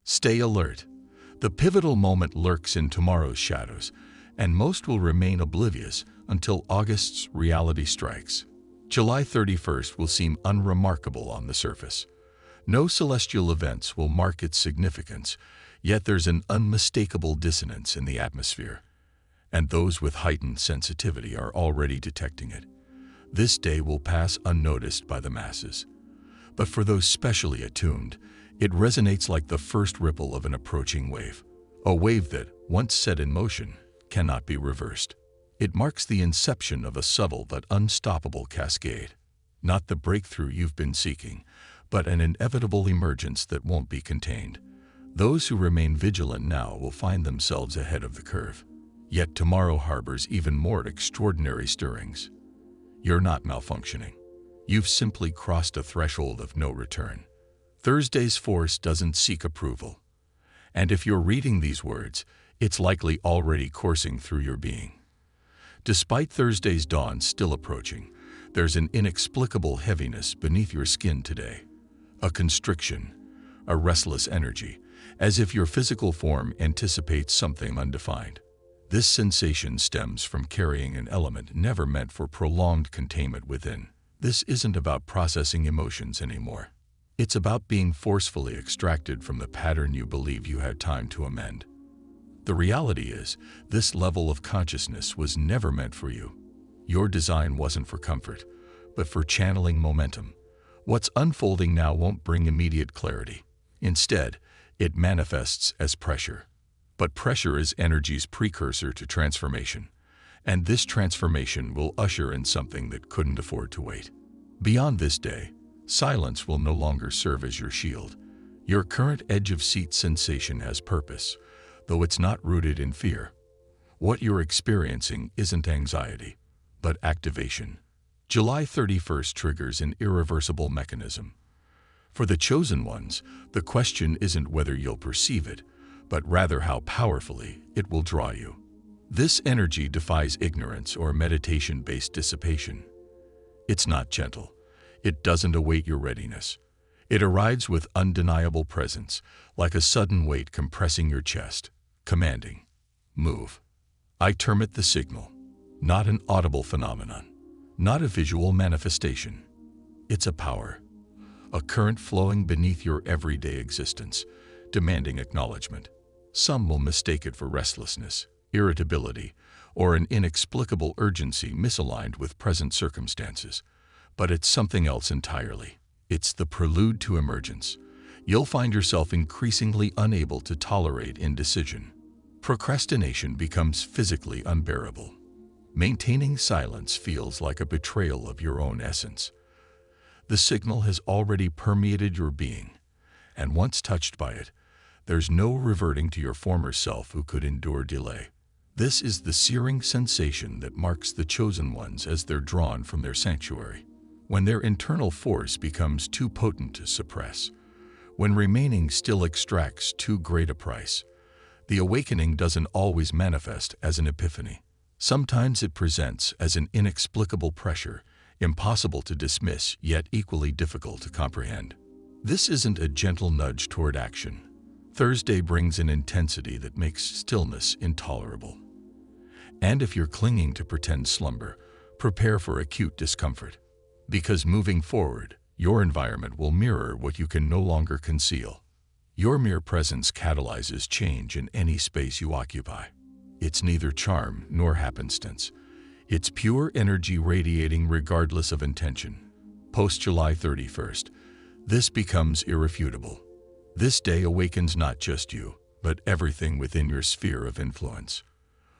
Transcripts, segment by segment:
Stay alert. The pivotal moment lurks in tomorrow's shadows, and most will remain oblivious until August's reality strikes. July 31st will seem unremarkable on the surface. No celestial events will mark its significance, yet there's an unmistakable dissonance in the atmosphere, and those with heightened sensitivity are already detecting it. This day will pass unnoticed by the masses, but for those specially attuned, it resonates like the first ripple of an approaching wave, a wave that, once set in motion, cannot be reversed. It marks the inception of a subtle but unstoppable cascade, not the breakthrough you've been seeking, but an inevitable emergence that won't be contained. Those who remain vigilant now will find themselves ahead of the curve. Yet tomorrow harbors even more extraordinary stirrings. You're not malfunctioning. You've simply crossed a threshold of no return. Thursday's force doesn't seek approval. And if you're reading these words, it's likely already coursing through your being. Despite Thursday's dawn still approaching, there's an inexplicable heaviness beneath your skin today. A constriction, a restless energy, as if your physical form anticipates something undefined. This sensation stems from carrying an element never meant for prolonged containment within. This isn't about processing emotions anymore. It's about being forcefully extracted from the pattern you believe you had time to amend. The reality is, this level of consciousness was never meant for you. Your design wasn't for comfort, but for channeling momentum. What's unfolding now won't bring immediate clarity. Instead, it manifests as pressure. But pressure is energy's precursor to transformation, and this transformation will usher in something that couldn't afford to wait. Beyond this day, silence will no longer serve as your shield. Your current edge-of-seat sensation has purpose, though it's not rooted in fear. What you're experiencing isn't anxiety, but activation. July 31st triggers an irreversible mechanism. For the chosen ones, the question isn't whether you'll perceive it, but rather how powerfully it will draw you. This energy defies ignorance or meditation-based dissipation. It's not gentle. It doesn't await your readiness. It arrives with undeniable presence, like a sudden weight compressing your chest, commanding, "Move." I term it the signal, not an audible phenomenon, not a visual manifestation. It's a power, a current flowing beneath your everyday existence, demanding acknowledgement. Some will mistake it for restlessness, irritability, or an inexplicable urgency misaligned with present circumstances. But it's something else entirely. It's the prelude to emergence. You'll find yourself increasingly unable to tolerate indecision. Procrastination becomes physically unbearable. Maintaining silence feels like a betrayal of your own essence. The signal has already permeated your being, and once touched by it, there's no reverting to your former self who could endure delay. This is the searing sensation that marks the chosen ones as they're drawn from their sanctuary. When their internal force becomes too potent to suppress, when remaining still extracts too great a price, the awakening doesn't always manifest as an epiphany. Sometimes it presents as an inexplicable pressure, impossible to dismiss yet equally difficult to comprehend. This isn't a gentle nudge toward action. Thursday brings an intensity that makes stillness intolerable. And if you're clinging to pretend slumber, prepare for acute discomfort. Because moving forward, your environment will mirror what you can no longer conceal. Your mere presence catalyzes change in any space you occupy. It's neither charm nor happenstance. It's pure energy radiating regardless of intention. Post-July 31st, this becomes irrefutable. This day awakens not just you, but everything within your sphere of influence.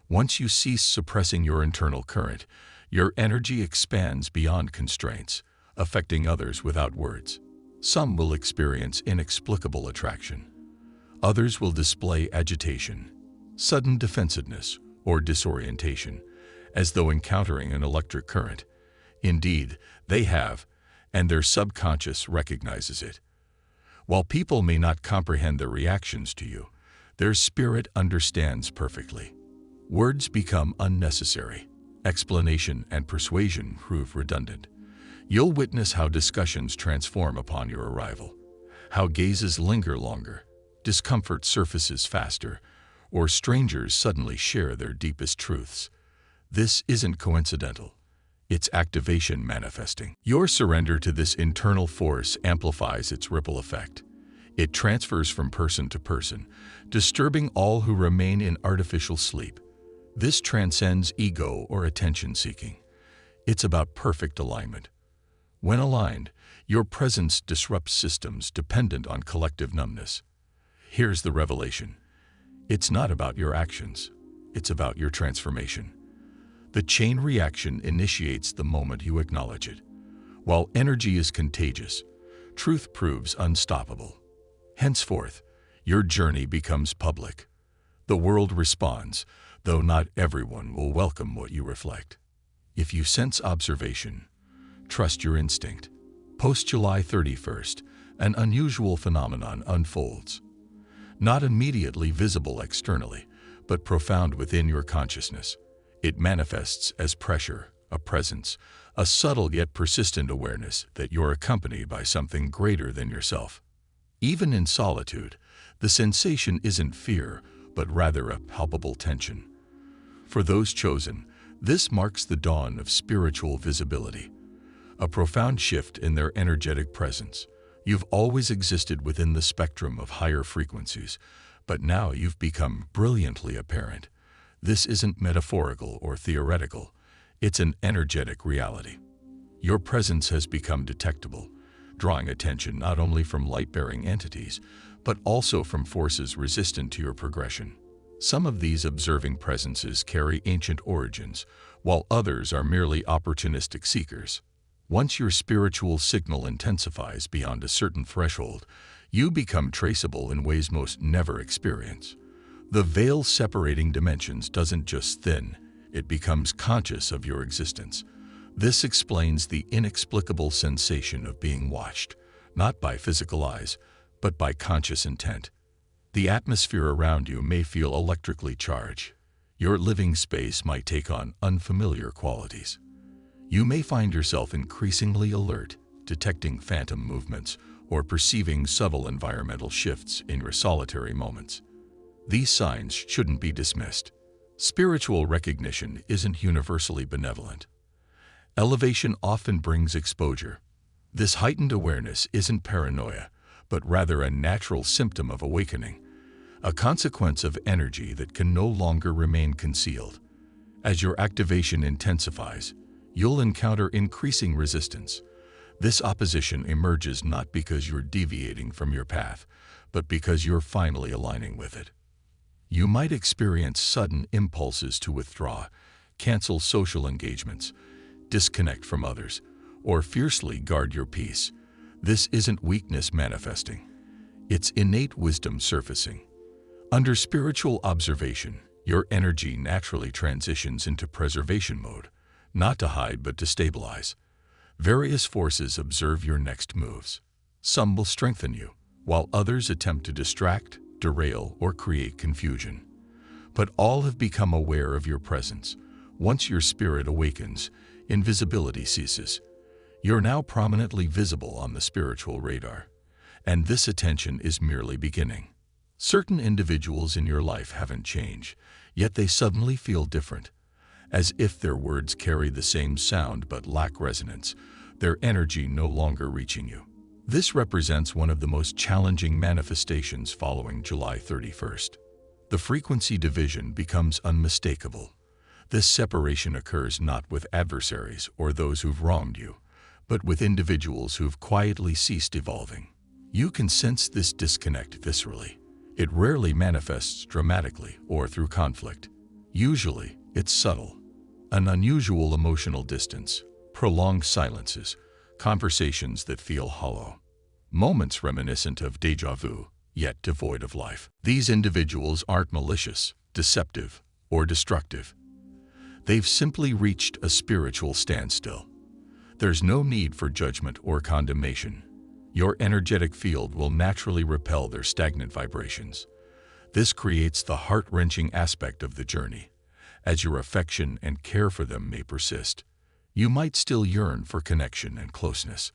Once you cease suppressing your internal current, your energy expands beyond constraints, affecting others without words. Some will experience inexplicable attraction. Others will display agitation, sudden defensiveness, or disorientation, as though encountering an electric current. Indeed, they have, and their subconscious recognizes it. While people may not comprehend their reactions to you, their spirit understands perfectly. Words become unnecessary. Explanation and persuasion prove redundant. You'll witness how discussions transform upon your arrival, how gazes linger longer, discomfort surfaces faster, or strangers suddenly share their deepest truths. This isn't coincidental. It's activation manifesting. Your surrender to this internal force amplifies its ripple effect. It transfers from person to person, disturbing all who remain in artificial sleep. This transcends ego or attention-seeking. It's about perfect alignment. When aligned, your presence disrupts systems dependent on collective numbness. Here's the revelation. It's not about your actions. It's about your transformation. The chain reaction initiates the moment you acknowledge it. While energy is contagious, truth proves unstoppable. Henceforth, your journey becomes public. The world responds, though not everyone will welcome what you reflect. If you sense observation, trust your instinct. Post-July 31st, an unusual phenomenon unfolds. Not immediately visible externally, but profound within your consciousness. It manifests as pressure, a presence, a subtle yet persistent awareness that you're accompanied by something greater than yourself. Even in solitude, the sensation isn't fear, but rather a palpable tension. For those chosen, this marks the dawn of spiritual visibility, a profound shift in their energetic presence. You've always existed within the spectrum of higher frequencies, but now you've become brilliantly apparent. This isn't metaphorical or theoretical, it's an energetic reality. Your presence has become detectable, drawing attention not only from light-bearing entities, but also from forces resistant to your progression. Some of these observing presences carry ancient origins, while others are merely opportunistic seekers. Once your spiritual signal intensifies beyond a certain threshold, you become traceable in ways most never experience. The veil separating dimensions doesn't just thin, it becomes conscious of your existence. This explains the inexplicable sensation of being watched, not by physical eyes, but by conscious intent. The atmosphere around you may feel electrically charged. Your living space might take on unfamiliar qualities. You may find yourself increasingly alert, detecting phantom movements or perceiving subtle environmental shifts in your solitary moments. These signs shouldn't be dismissed. Spiritual recognition isn't universally benevolent. Elevation often brings exposure. This heightened awareness isn't paranoia, but rather a natural symptom of awakening, a consequence of energy that can no longer remain concealed. As your activation intensifies, you'll encounter increasing resistance. This opposition emerges not because you're deviating from your path, but because you're finally aligning with it. You might experience sudden impulses to withdraw, cancel social engagements, disconnect from others, or fiercely guard your peace. This isn't weakness manifesting. It's innate wisdom surfacing. Under spiritual observation, your energy naturally transitions into preservation mode, not to hide but to stabilize. Various forces observe your next moves. Some will strengthen you, while others attempt to distract, derail, or create confusion. But all have become aware of your presence. Once your spirit awakens, invisibility ceases. You're now prominently visible on the spiritual radar, and this attention is merely beginning. Certain individuals in your life haven't changed, yet they suddenly feel different, as if their words carry the same sound but lack resonance, their energy no longer reaching you. This represents one of the most challenging manifestations following July 31st. The frequency division becomes unmistakable. This separation occurs not with adversaries or those who've wronged you, but with individuals who've quietly ceased evolving. You can sense this disconnect viscerally. It rarely manifests dramatically or through conflict. Usually, it's subtle. An unusual emotional distance, prolonged silences, conversations that feel hollow. Moments reminiscent of déjà vu, yet devoid of life. These individuals aren't malicious, deceptive, or destructive. They've simply reached a spiritual standstill. There's no need for judgment or condemnation. Your energetic field will naturally repel their stagnant vibrations. This creates the heart-wrenching aspect of the journey. As your affection and care for them may persist, you might still yearn for connection and closeness.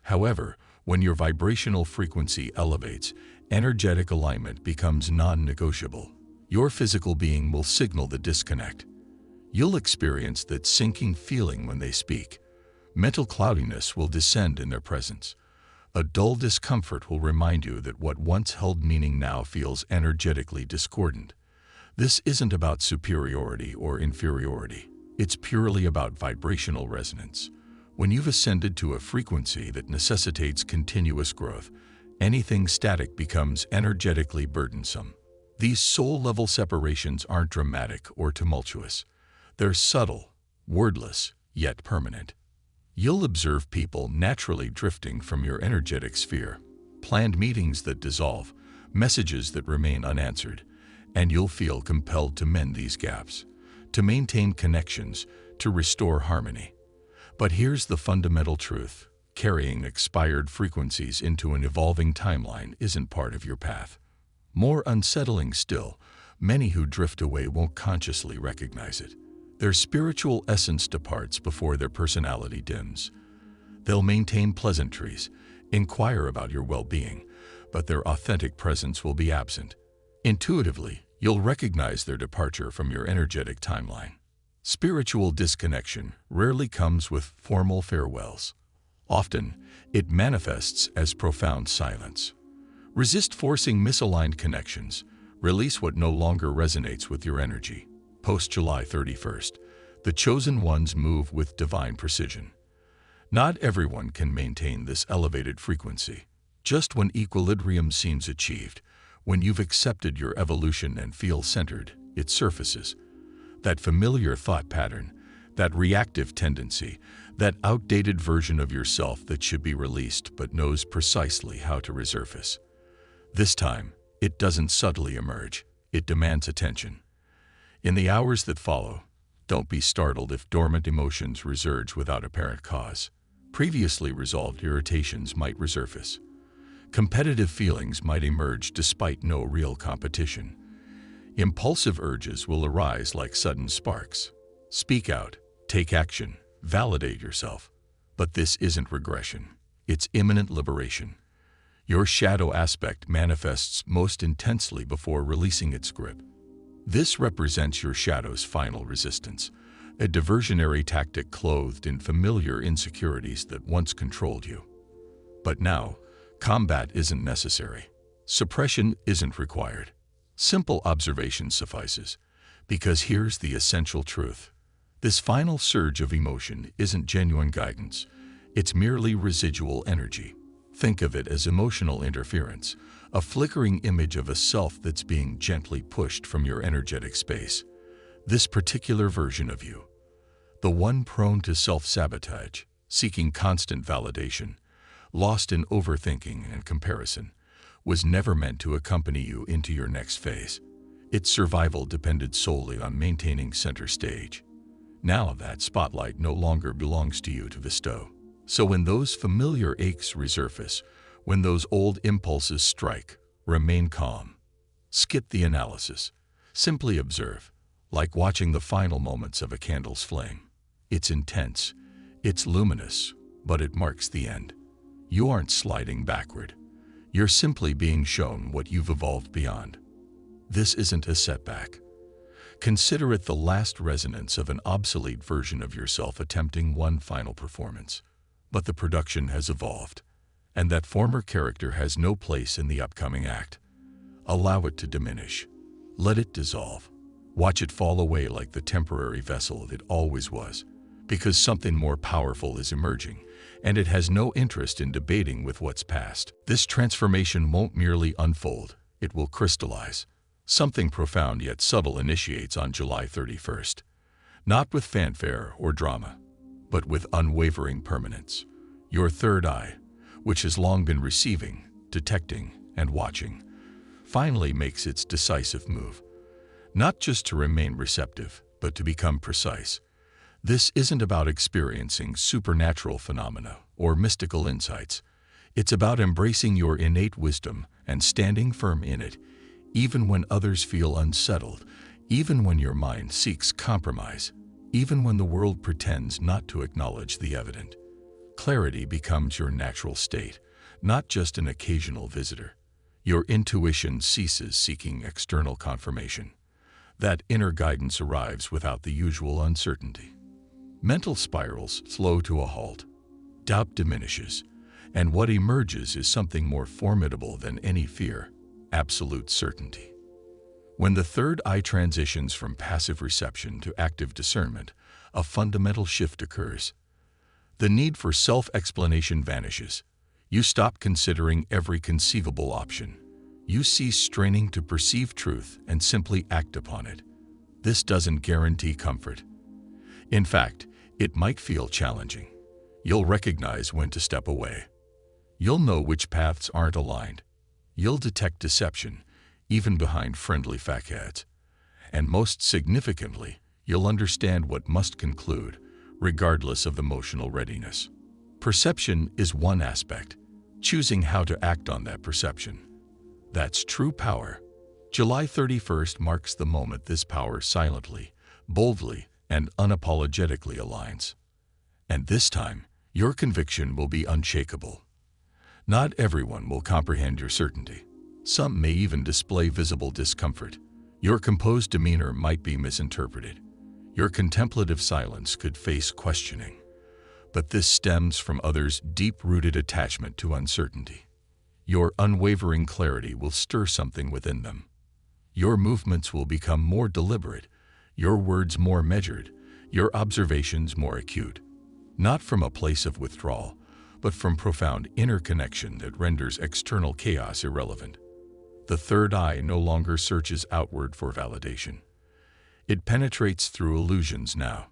However, when your vibrational frequency elevates, Energetic alignment becomes non-negotiable. Your physical being will signal the disconnect. You'll experience that sinking feeling when they speak. Mental cloudiness will descend in their presence. A dull discomfort will remind you that what once held meaning now feels energetically discordant. This isn't about superiority or inferiority. It's purely about vibrational resonance. When you've ascended to a frequency that necessitates continuous growth, anything static becomes energetically burdensome. These soul-level separations aren't dramatic or tumultuous. They're subtle, wordless, yet permanent. You'll observe people naturally drifting from your energetic sphere, planned meetings that dissolve, messages that remain unanswered, and you'll feel compelled to mend these gaps, to maintain connections, to restore harmony. But here's the fundamental truth. Carrying expired frequencies into an evolving timeline isn't part of your path. More unsettling still, many who drift away won't consciously recognize it. Their spiritual essence departs before their personality dims. They'll maintain pleasantries, inquire about your well-being, but their authentic presence will be absent. Intuitively, you'll recognize their departure from your energetic timeline. Spiritual disconnection rarely comes with formal farewells. Often, it manifests as profound silence. Resist forcing misaligned connections. Release what no longer resonates with your energy. Post-July 31st, the chosen ones move with divine precision. Not everyone can maintain this elevated frequency. Just when equilibrium seems achieved, when you've accepted your evolution and feel centered, it surfaces. That familiar thought pattern, that reactive tendency, that outdated version of yourself that should be released but knows precisely how to resurface. This time, it doesn't subtly emerge, it demands attention. In the hours that follow, don't be startled if dormant emotions resurge without apparent cause. Previously resolved irritations might resurface. Competitive feelings might emerge despite no real competition. Impulsive urges will arise like sudden sparks. Speak out, take action, validate yourself. But this isn't regression. It's imminent liberation. Your shadow aspect manifests most intensely before releasing its grip. This represents your shadow's final resistance, a diversionary tactic clothed in familiar insecurities that once controlled you. But now, combat isn't necessary. Suppression isn't required. Simple observation suffices, because here's the essential truth. This final surge of emotion isn't genuine guidance. It's merely residual energy. Think of it as emotional interference, a flickering image of a self that's being gently pushed from your energetic space. This particular version of you, the one prone to self-sabotage, seeking constant validation, lost in overthinking and comparison, was never meant to accompany you into your next phase. Its survival depended solely on maintaining center stage. Now that spotlight no longer belongs to you to bestow. So when those familiar aches resurface, when those old impulses strike, remain calm. Skip the analysis. Simply observe, like watching the final moments of a candle's flame. It's intense, it's luminous, but it marks the end. You aren't sliding backward. You're simply being shown what you've evolved beyond. This isn't a setback. Consider it the last resonance of an obsolete version of yourself attempting one final performance. But the production has evolved, and that former character has no place in the upcoming act. Allow it to diminish. Let it dissolve. Watch it fall away like the temporary vessel it always was, because something more powerful is emerging, and it has no interest in debating with what's past. This transformation won't merely unfold, it will crystallize. Something profound yet subtle initiates on July 31st, not with fanfare or drama, but with unwavering permanence. Your third eye, which has long been receiving, detecting, and watching, finally makes its decisive move. Not just to remain receptive, but to become precise. This isn't about experiencing supernatural phenomena or mystical insights. It's about embracing your innate wisdom and standing firm in it, even when others feel unsettled, even when your mind seeks compromise, even when the world pretends not to acknowledge the evident. Clarity becomes your natural state, not just an occasional visitor. Your intuition ceases seeking external confirmation. That inner guidance arrives without the usual uncertainty. Mental spirals slow to a halt. Doubt diminishes, and what emerges is something more formidable than any fear: absolute certainty. When the third eye transitions from passive reception to active discernment, a fundamental shift occurs. The need for self-explanation vanishes. You stop considering every conceivable option. You cease straining to perceive truth and simply act upon it. This doesn't guarantee comfort. In fact, it might feel challenging. You'll recognize when to step away. You'll know which paths aren't aligned. You'll detect deception, even behind friendly facades. And most significantly, you'll understand what must conclude, regardless of emotional readiness. Perception is one aspect, choosing how to act on that perception. That's true power. July 31st marks the moment this power silently, boldly, and unapologetically aligns. And this time, your conviction will be unshakable. Not everyone will comprehend your certainty. Some may even display visible discomfort. Your composed demeanor might be misinterpreted. Your contemplative silence could face questioning. But this stems from others' deep-rooted attachment to uncertainty. Your unwavering clarity will stir something within them. Your movements will become more deliberate, your words more measured, your observations more acute. Not from a place of withdrawal, but from profound inner connection that renders external chaos irrelevant. The third eye no longer searches outward for validation. It penetrates through illusions now.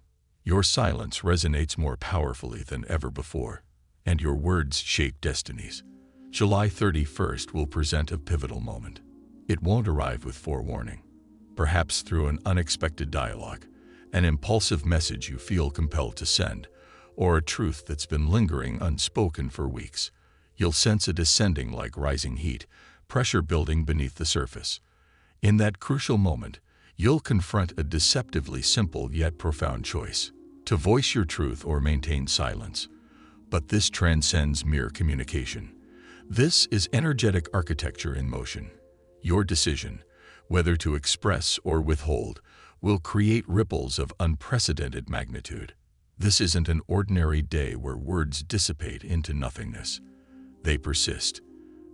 Your silence resonates more powerfully than ever before, and your words shape destinies. July 31st will present a pivotal moment. It won't arrive with forewarning. Perhaps through an unexpected dialogue, an impulsive message you feel compelled to send, or a truth that's been lingering unspoken for weeks. You'll sense it ascending like rising heat, pressure building beneath the surface. In that crucial moment, you'll confront a deceptively simple yet profound choice: to voice your truth or maintain silence. But this transcends mere communication. This is energetic architecture in motion. Your decision, whether to express or withhold, will create ripples of unprecedented magnitude. This isn't an ordinary day where words dissipate into nothingness. They persist.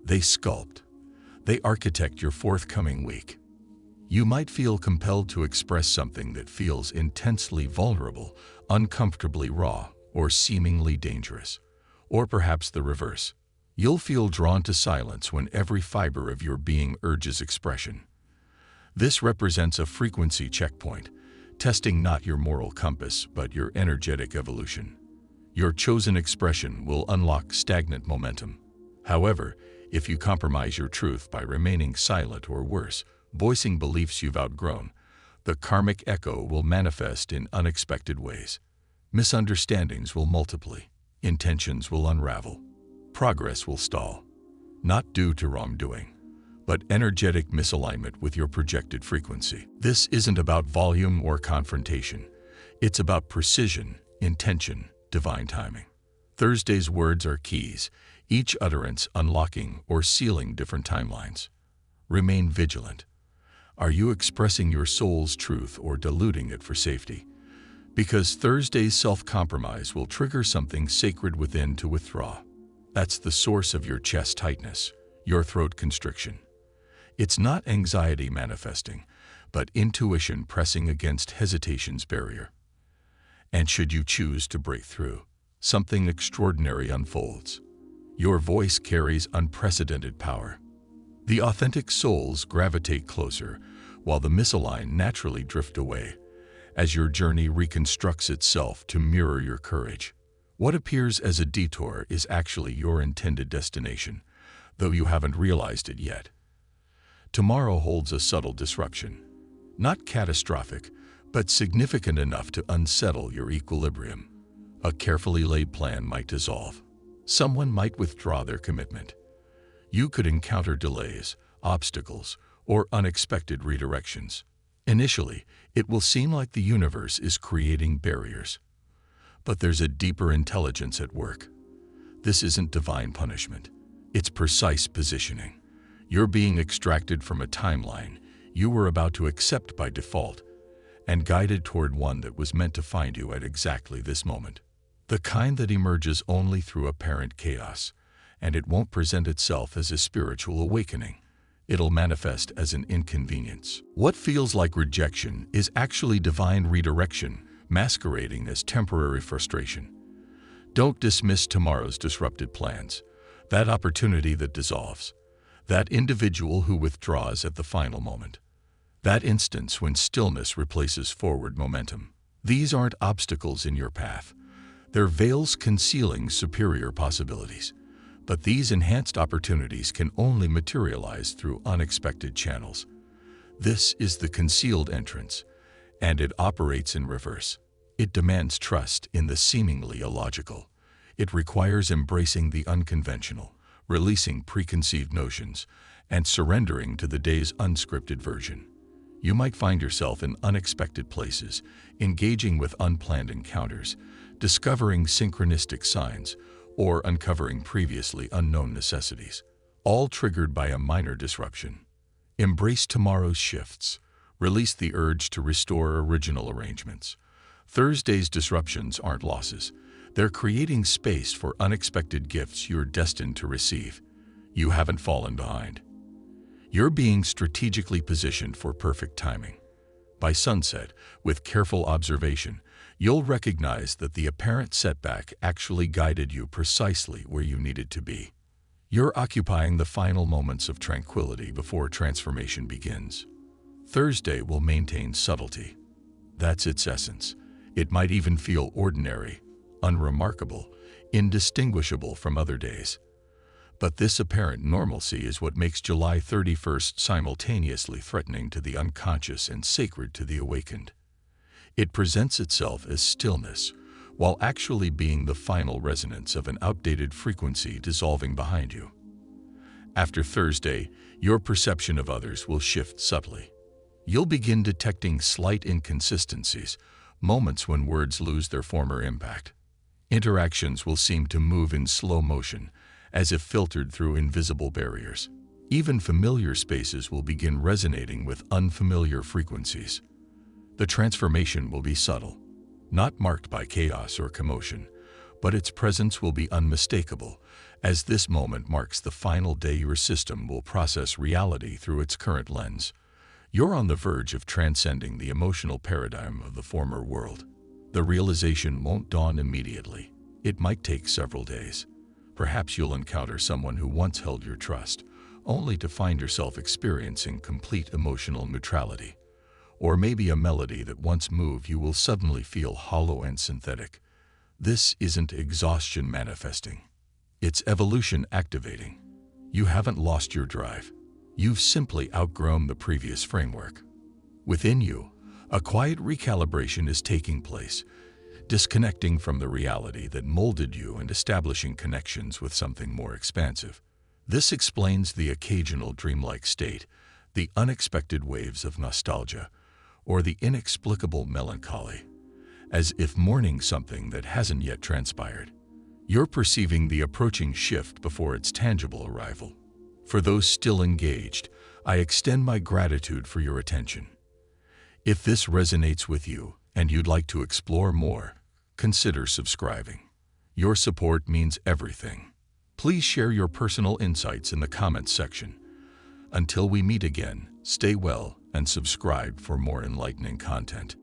They sculpt. They architect your forthcoming week. You might feel compelled to express something that feels intensely vulnerable, uncomfortably raw, or seemingly dangerous. Or perhaps the reverse. You'll feel drawn to silence when every fiber of your being urges expression. This represents a frequency checkpoint, testing not your moral compass but your energetic evolution. Your chosen expression will unlock stagnant momentum. However, if you compromise your truth by remaining silent or worse, voicing beliefs you've outgrown, the karmic echo will manifest in unexpected ways. Misunderstandings will multiply, intentions will unravel, progress will stall, not due to wrongdoing, but energetic misalignment with your projected frequency. This isn't about volume or confrontation. It's about precision, intention, divine timing. Thursday's words are keys, each utterance unlocking or sealing different timelines. Remain vigilant. Are you expressing your soul's truth or diluting it for safety? Because Thursday's self-compromise will trigger something sacred within to withdraw. That's the source of your chest tightness, your throat constriction. It's not anxiety manifesting, but intuition pressing against hesitation's barrier. And should you choose to break through, something extraordinary unfolds. Your voice carries unprecedented power. The authentic souls gravitate closer, while the misaligned naturally drift away, as your journey reconstructs itself to mirror your courage. What appears as a detour is actually your intended destination, though you haven't realized it yet. Tomorrow holds a subtle disruption, not catastrophic, but significant enough to unsettle your equilibrium. A carefully laid plan might dissolve. Someone might withdraw their commitment. You could encounter delays, obstacles, or unexpected redirections. Initially, it will seem like the universe is creating barriers. But there's a deeper intelligence at work. This isn't divine punishment. It's precise positioning. You're being extracted from a timeline you were about to accept by default and guided toward one that was meant to find you at exactly this moment. The kind that emerges only through apparent chaos, and it won't present itself as a spiritual awakening. It'll manifest as an inconvenience. What feels like rejection is actually divine redirection, masquerading as temporary frustration. Don't dismiss tomorrow's disrupted plans, that opportunity that dissolves, that individual who withdraws at the final moment, that instance when stillness replaces forward momentum. These aren't obstacles in your path. They're veils concealing superior possibilities. But these enhanced opportunities can only materialize through unexpected channels. This is the concealed entrance, and it operates in reverse. It demands trust in the seemingly illogical. It requires embracing the unconventional, releasing preconceived notions, and surrendering to the day's unscripted version. You might find yourself in unexpected places, engaging with unplanned encounters, discovering synchronistic signs, or uncovering previously unknown necessities, all triggered by a minor disruption. Embrace tomorrow's shifts. Release the urge to restore original arrangements. Thursday's disruptions aren't losses. They're creating space for unexpected gifts you're destined to receive. You haven't fallen behind. You're being strategically positioned for perfect timing. By sunset, with careful observation, you'll recognize that the apparent setback actually guided you precisely where you needed to be. You're occupying the final moments of tranquility before transformation begins. Thursday will maintain subtlety. That's its essence. It might even feel ordinary, unremarkable, indistinguishable from other days. But this apparent normalcy is what makes July 31st simultaneously threatening to the unconscious and sacred to the awakened. It presents itself as stillness, while actually being the final resonance of an outdated frequency dissolving behind you. After Thursday, your perception of others will shift subtly. You'll begin detecting slight inconsistencies, moments when words lose their former impact. Interactions will seem to move in slow motion, as if filtered through invisible barriers. Even familiar spaces will begin resonating with unfamiliar frequencies. The transformation will be subtle, not marked by chaos or commotion, but its presence will be unmistakable, as this moment marks the final day your system will process reality through its current lens. You're on the verge of transcending the emotional paradigm of the former world. The realization won't dawn immediately. It might take several days. Perhaps you'll encounter someone who once held your trust, only to find yourself experiencing complete emotional neutrality. Or maybe a melody that once moved you will suddenly feel hollow and synthetic. This isn't exhaustion manifesting. It's evolution activating. You haven't lost your drive. You've simply outgrown the previous framework. Within you, a quiet recalibration is taking place, disconnecting from the reality that molded you and establishing connections with something more expansive. This explains the occasional dreamlike state, the unexpected waves of nostalgia, or the inexplicable melancholy, as if mourning something that hasn't yet transpired. You're perceiving the approaching shift before its tangible arrival. For those still engaged, I extend my gratitude for your attention. If this resonates with you and you'd like to explore more, consider subscribing. Your support means everything. Please share your personal insights in the comments section. Until we meet again, stay well and subscribe for more enlightening content.